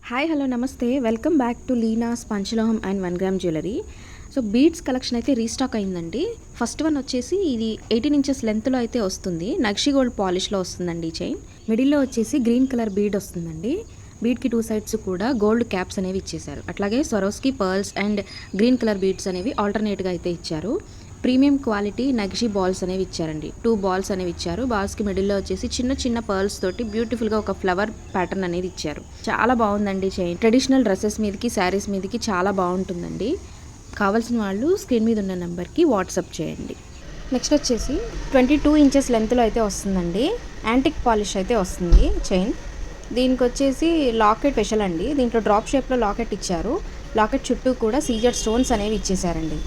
Hi hello namaste welcome back to Leena's పంచలోహం and 1 gram jewellery. So beads collection అయితే restock అయిందండి. First one వచ్చేసి ఇది 18 ఇంచెస్ లెంత్లో అయితే వస్తుంది. నక్షి గోల్డ్ పాలిష్లో వస్తుందండి. చైన్ మిడిల్లో వచ్చేసి గ్రీన్ కలర్ బీడ్ వస్తుందండి. బీడ్కి 2 సైడ్స్ కూడా గోల్డ్ క్యాప్స్ అనేవి ఇచ్చేశారు. అట్లాగే Swarovski pearls and green colour beads అనేవి ఆల్టర్నేట్గా అయితే ఇచ్చారు. ప్రీమియం క్వాలిటీ నక్షి బాల్స్ అనేవి ఇచ్చారండి. 2 బాల్స్ అనేవి ఇచ్చారు. బాల్స్కి మిడిల్లో వచ్చేసి చిన్న చిన్న పర్ల్స్ తోటి బ్యూటిఫుల్గా ఒక ఫ్లవర్ ప్యాటర్న్ అనేది ఇచ్చారు. చాలా బాగుందండి చైన్. ట్రెడిషనల్ డ్రెస్సెస్ మీదకి శారీస్ మీదకి చాలా బాగుంటుందండి. కావాల్సిన వాళ్ళు స్క్రీన్ మీద ఉన్న నెంబర్కి వాట్సాప్ చేయండి. నెక్స్ట్ వచ్చేసి 22 ఇంచెస్ లెంత్లో అయితే వస్తుందండి. యాంటిక్ పాలిష్ అయితే వస్తుంది చైన్. దీనికి వచ్చేసి లాకెట్ స్పెషల్ అండి. దీంట్లో డ్రాప్ షేప్లో లాకెట్ ఇచ్చారు. లాకెట్ చుట్టూ కూడా సీజెడ్ స్టోన్స్ అనేవి ఇచ్చేసారండి.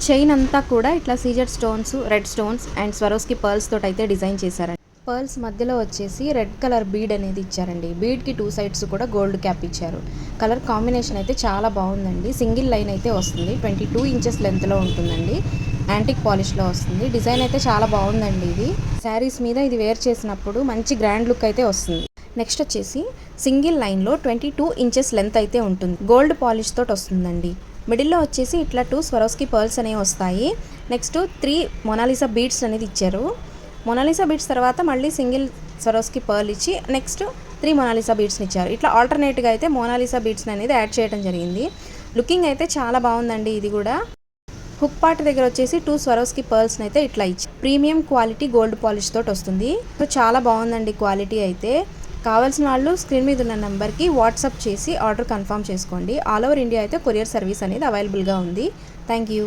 చైన్ అంతా కూడా ఇట్లా CZ stones, red stones and Swarovski pearls తోటి అయితే డిజైన్ చేశారండి. పర్ల్స్ మధ్యలో వచ్చేసి రెడ్ కలర్ బీడ్ అనేది ఇచ్చారండి. బీడ్కి 2 సైడ్స్ కూడా గోల్డ్ క్యాప్ ఇచ్చారు. కలర్ కాంబినేషన్ అయితే చాలా బాగుందండి. సింగిల్ లైన్ అయితే వస్తుంది. 22 ఇంచెస్ లెంత్లో ఉంటుందండి. యాంటిక్ పాలిష్లో వస్తుంది. డిజైన్ అయితే చాలా బాగుందండి. ఇది శారీస్ మీద ఇది వేర్ చేసినప్పుడు మంచి గ్రాండ్ లుక్ అయితే వస్తుంది. నెక్స్ట్ వచ్చేసి సింగిల్ లైన్లో 22 ఇంచెస్ లెంత్ అయితే ఉంటుంది. గోల్డ్ పాలిష్ తోటి వస్తుందండి. మిడిల్లో వచ్చేసి ఇట్లా 2 స్వరోస్కి పర్ల్స్ అనేవి వస్తాయి. నెక్స్ట్ 3 మొనాలిసా బీడ్స్ అనేది ఇచ్చారు. మొనాలిసా బీడ్స్ తర్వాత మళ్ళీ సింగిల్ స్వరోస్కి పర్ల్ ఇచ్చి నెక్స్ట్ 3 మొనాలిసా బీడ్స్ని ఇచ్చారు. ఇట్లా ఆల్టర్నేట్గా అయితే మొనాలిసా బీడ్స్ అనేది యాడ్ చేయడం జరిగింది. లుకింగ్ అయితే చాలా బాగుందండి. ఇది కూడా హుక్ పార్ట్ దగ్గర వచ్చేసి 2 స్వరోస్కి పర్ల్స్ని అయితే ఇట్లా ఇచ్చి ప్రీమియం క్వాలిటీ గోల్డ్ పాలిష్ తోటి వస్తుంది. సో చాలా బాగుందండి క్వాలిటీ అయితే. కావాల్సిన వాళ్ళు స్క్రీన్ మీద ఉన్న నెంబర్కి వాట్సాప్ చేసి ఆర్డర్ కన్ఫర్మ్ చేసుకోండి. ఆల్ ఓవర్ ఇండియా అయితే కొరియర్ సర్వీస్ అనేది అవైలబుల్గా ఉంది. Thank you.